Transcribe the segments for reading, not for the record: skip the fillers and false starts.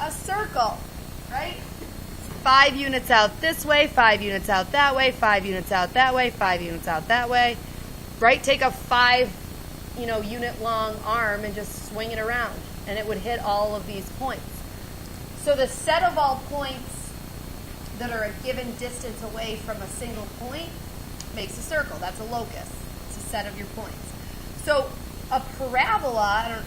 a circle, right? 5 units out this way, 5 units out that way, 5 units out that way, 5 units out that way, right? Take a 5, unit long arm and just swing it around, and it would hit all of these points. So the set of all points that are a given distance away from a single point makes a circle. That's a locus. It's a set of your points. So a parabola,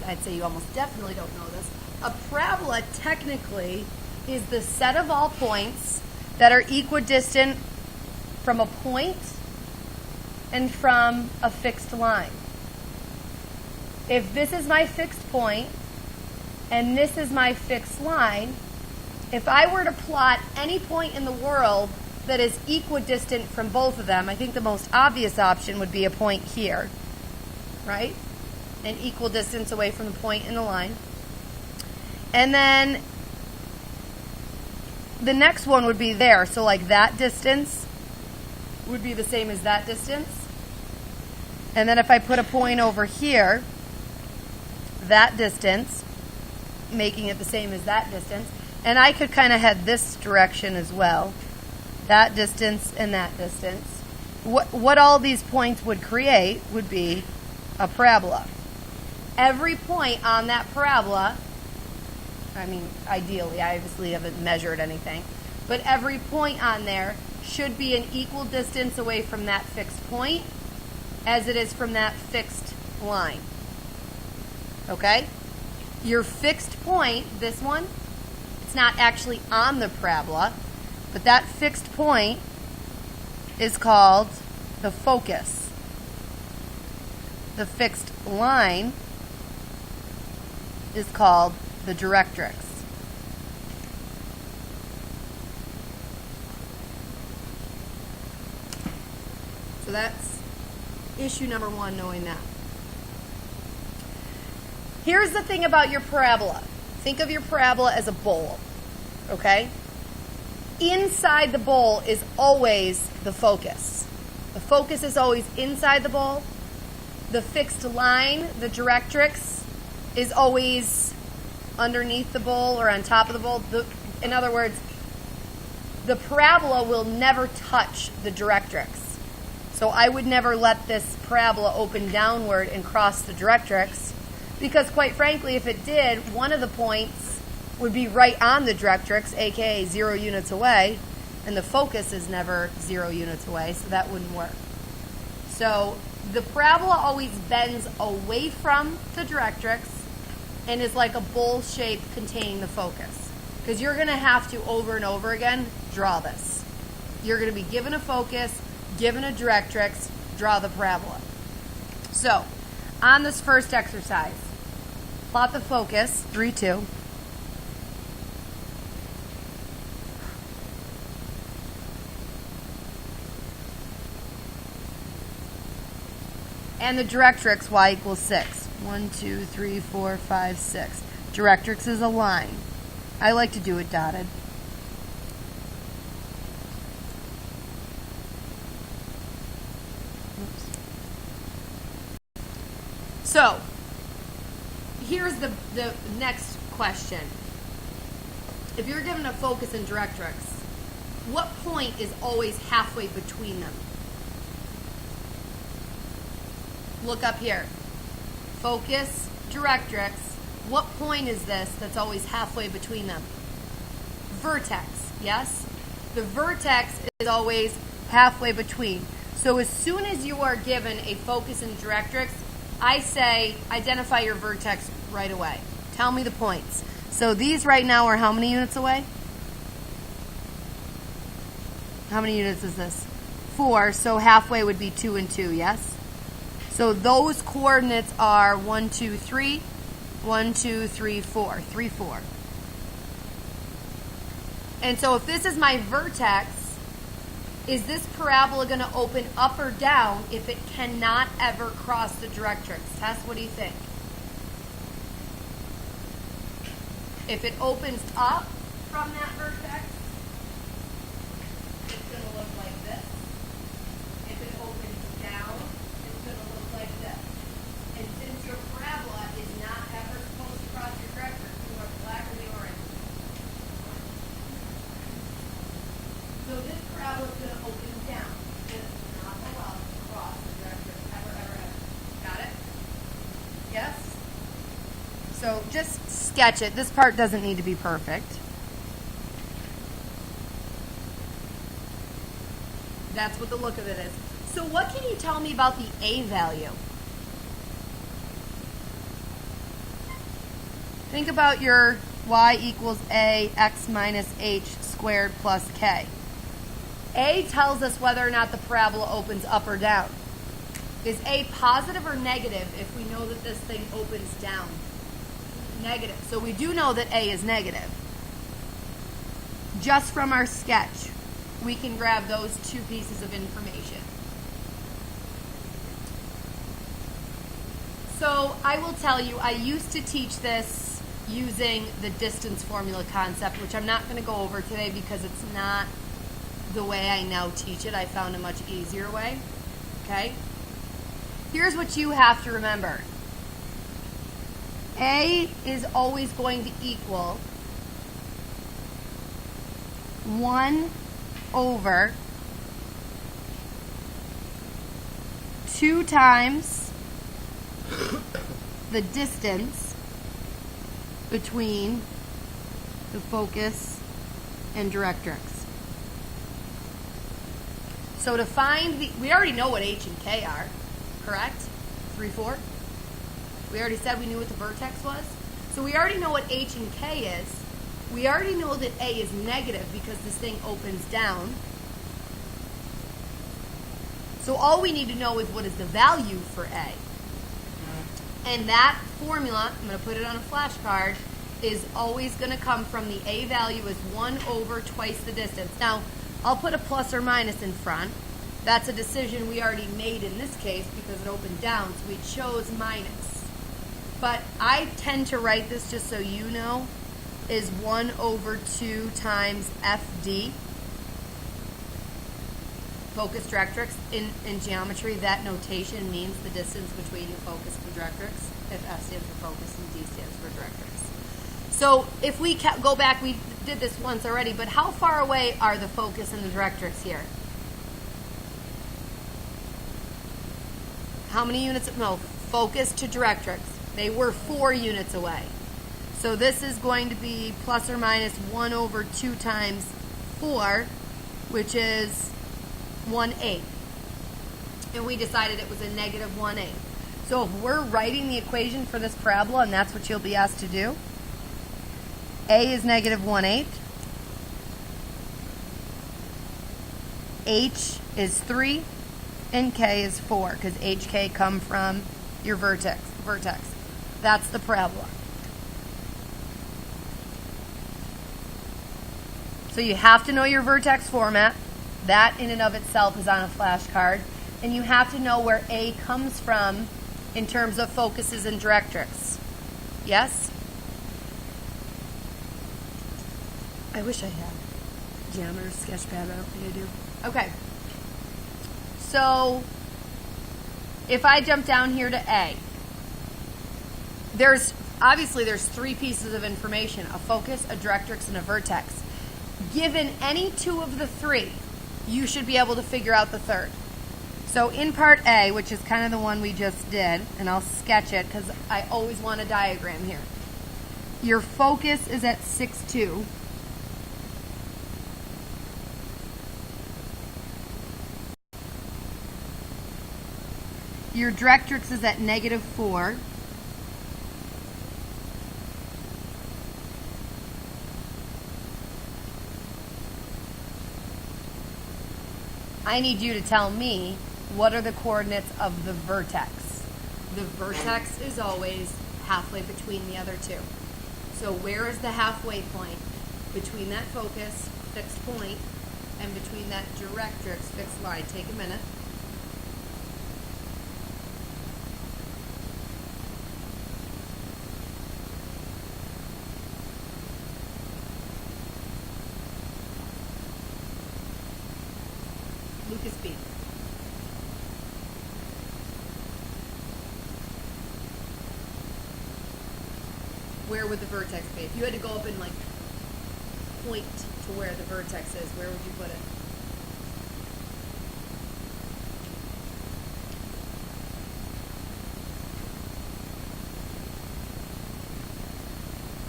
I'd say you almost definitely don't know this. A parabola technically is the set of all points that are equidistant from a point and from a fixed line. If this is my fixed point and this is my fixed line, if I were to plot any point in the world that is equidistant from both of them, I think the most obvious option would be a point here, right? An equal distance away from the point in the line. And then the next one would be there. So like that distance would be the same as that distance. And then if I put a point over here, that distance, making it the same as that distance. And I could kind of head this direction as well. That distance and that distance. What all these points would create would be a parabola. Every point on that parabola, ideally, I obviously haven't measured anything, but every point on there should be an equal distance away from that fixed point as it is from that fixed line. Okay? Your fixed point, this one, it's not actually on the parabola, but that fixed point is called the focus. The fixed line is called the directrix. So that's issue number 1, knowing that. Here's the thing about your parabola. Think of your parabola as a bowl, okay? Inside the bowl is always the focus. The focus is always inside the bowl. The fixed line, the directrix, is always underneath the bowl or on top of the bowl. In other words, the parabola will never touch the directrix. So I would never let this parabola open downward and cross the directrix, because quite frankly, if it did, one of the points would be right on the directrix, aka 0 units away, and the focus is never 0 units away, so that wouldn't work. So the parabola always bends away from the directrix and is like a bowl shape containing the focus. Because you're going to have to, over and over again, draw this. You're going to be given a focus, given a directrix, draw the parabola. So, on this first exercise, plot the focus, 3, 2. And the directrix, y equals 6. 1, 2, 3, 4, 5, 6. Directrix is a line. I like to do it dotted. Oops. So, here's the next question. If you're given a focus and directrix, what point is always halfway between them? Look up here. Focus, directrix. What point is this that's always halfway between them? Vertex, yes? The vertex is always halfway between. So as soon as you are given a focus and directrix, I say identify your vertex right away. Tell me the points. So these right now are how many units away? How many units is this? 4, so halfway would be 2 and 2, yes? So those coordinates are 1, 2, 3, 1, 2, 3, 4, 3, 4. And so if this is my vertex, is this parabola going to open up or down if it cannot ever cross the directrix? Tess, what do you think? If it opens up from that vertex, it's going to look like this. If it opens down, it's going to look like this. And since your parabola is not ever supposed to cross your directrix, you are So just sketch it. This part doesn't need to be perfect. That's what the look of it is. So what can you tell me about the A value? Think about your y equals a x minus h squared plus k. A tells us whether or not the parabola opens up or down. Is A positive or negative if we know that this thing opens down? Negative. So we do know that A is negative. Just from our sketch, we can grab those two pieces of information. So I will tell you, I used to teach this using the distance formula concept, which I'm not going to go over today because it's not the way I now teach it. I found a much easier way. Okay? Here's what you have to remember. A is always going to equal 1 over 2 times the distance between the focus and directrix. So to find we already know what H and K are, correct? 3, 4. We already said we knew what the vertex was. So we already know what H and K is. We already know that A is negative because this thing opens down. So all we need to know is what is the value for A. And that formula, I'm going to put it on a flashcard, is always going to come from the A value is 1 over twice the distance. Now, I'll put a plus or minus in front. That's a decision we already made in this case because it opened down, so we chose minus. But I tend to write this, just so you know, is 1 over 2 times FD. Focus directrix. In geometry, that notation means the distance between the focus and the directrix. If F stands for focus and D stands for directrix. So if we go back, we did this once already, but how far away are the focus and the directrix here? How many units? No, focus to directrix. They were 4 units away. So this is going to be plus or minus 1 over 2 times 4, which is 1/8. And we decided it was a negative 1/8. So if we're writing the equation for this parabola, and that's what you'll be asked to do, A is negative 1/8. H is 3. And K is 4, because HK come from your vertex. That's the parabola. So you have to know your vertex format. That in and of itself is on a flashcard. And you have to know where A comes from in terms of focuses and directrix. Yes? I wish I had Jammer, Sketchpad, I don't think I do. Okay. So if I jump down here to A, there's 3 pieces of information, a focus, a directrix, and a vertex. Given any 2 of the 3, you should be able to figure out the third. So in part A, which is kind of the one we just did, and I'll sketch it because I always want a diagram here. Your focus is at 6,2. Your directrix is at negative 4. I need you to tell me what are the coordinates of the vertex. The vertex is always halfway between the other 2. So where is the halfway point between that focus, fixed point, and between that directrix, fixed line? Take a minute. Lucas B. Where would the vertex be? If you had to go up and like point to where the vertex is, where would you put it?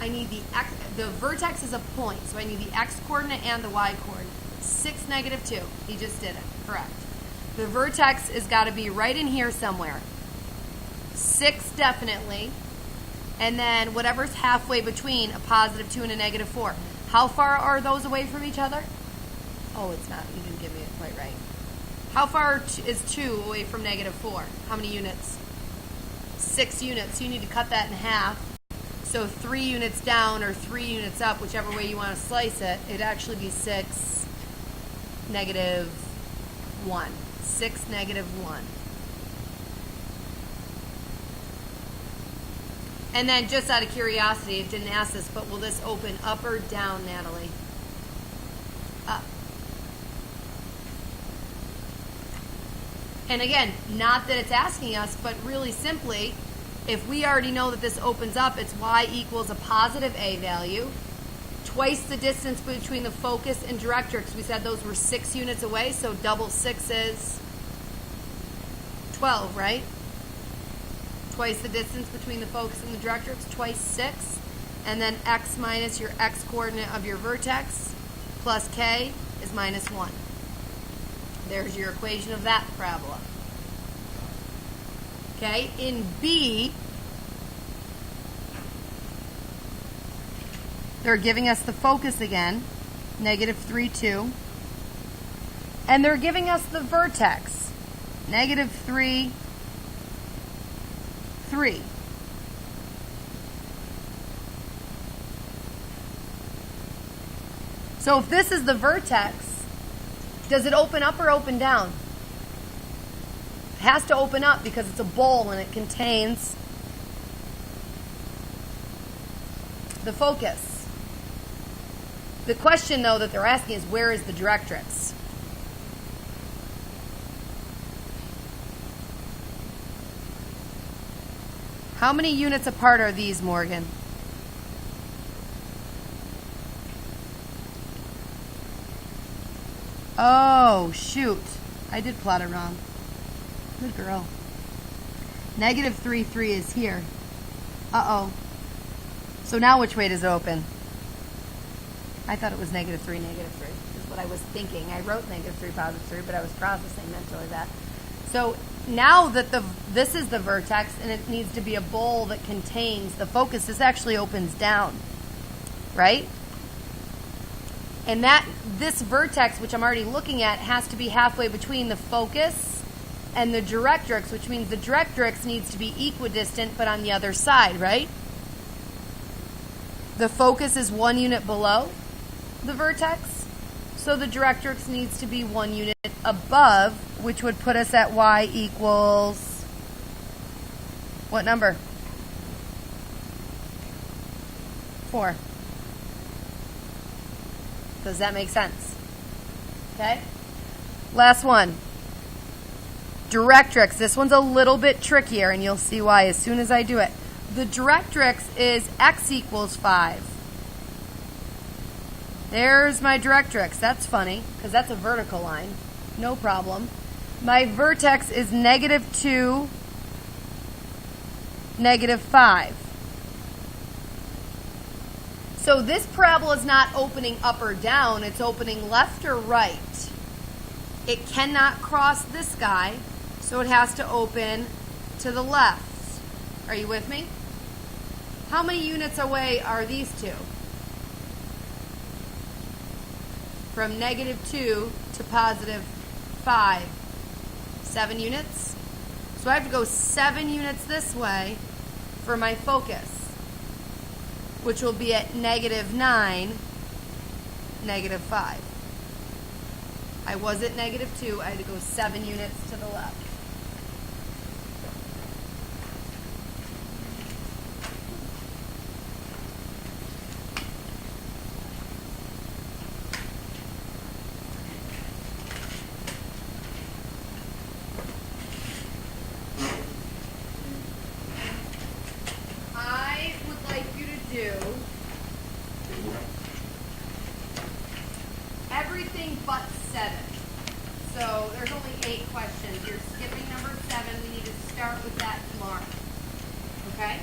I need the vertex is a point, so I need the x coordinate and the y coordinate. 6, negative 2. He just did it. Correct. The vertex has got to be right in here somewhere. 6 definitely. And then whatever's halfway between a positive 2 and a negative 4. How far are those away from each other? Oh, it's not. You didn't give me it quite right. How far is 2 away from negative 4? How many units? 6 units. You need to cut that in half. So 3 units down or 3 units up, whichever way you want to slice it, it'd actually be 6, negative 1. 6, negative 1. And then just out of curiosity, it didn't ask this, but will this open up or down, Natalie? Up. And again, not that it's asking us, but really simply, if we already know that this opens up, it's y equals a positive a value, twice the distance between the focus and directrix. We said those were 6 units away, so double 6 is 12, right? Twice the distance between the focus and the directrix, twice 6, and then x minus your x coordinate of your vertex plus k is minus 1. There's your equation of that parabola. Okay, in B, they're giving us the focus again, negative 3, 2, and they're giving us the vertex, negative 3, 3. So if this is the vertex, does it open up or open down? It has to open up because it's a bowl and it contains the focus. The question, though, that they're asking is, where is the directrix? How many units apart are these, Morgan? Oh, shoot. I did plot it wrong. Good girl. Negative 3, 3 is here. Uh-oh. So now which way does it open? I thought it was negative 3, negative 3. Is what I was thinking. I wrote negative 3, positive 3, but I was processing mentally that. So now that this is the vertex and it needs to be a bowl that contains the focus, this actually opens down, right? And this vertex, which I'm already looking at, has to be halfway between the focus and the directrix, which means the directrix needs to be equidistant but on the other side, right? The focus is 1 unit below the vertex, so the directrix needs to be 1 unit above, which would put us at y equals what number? 4. Does that make sense? Okay. Last one. Directrix. This one's a little bit trickier, and you'll see why as soon as I do it. The directrix is x equals 5. There's my directrix. That's funny, because that's a vertical line. No problem. My vertex is negative 2, negative 5. So this parabola is not opening up or down. It's opening left or right. It cannot cross this guy, so it has to open to the left. Are you with me? How many units away are these two? From negative 2 to positive 5. 7 units. So I have to go 7 units this way for my focus, which will be at negative 9, negative 5. I was at negative 2. I had to go 7 units to the left. I would like you to do everything but 7. So there's only 8 questions. You're skipping number 7. We need to start with that tomorrow. Okay?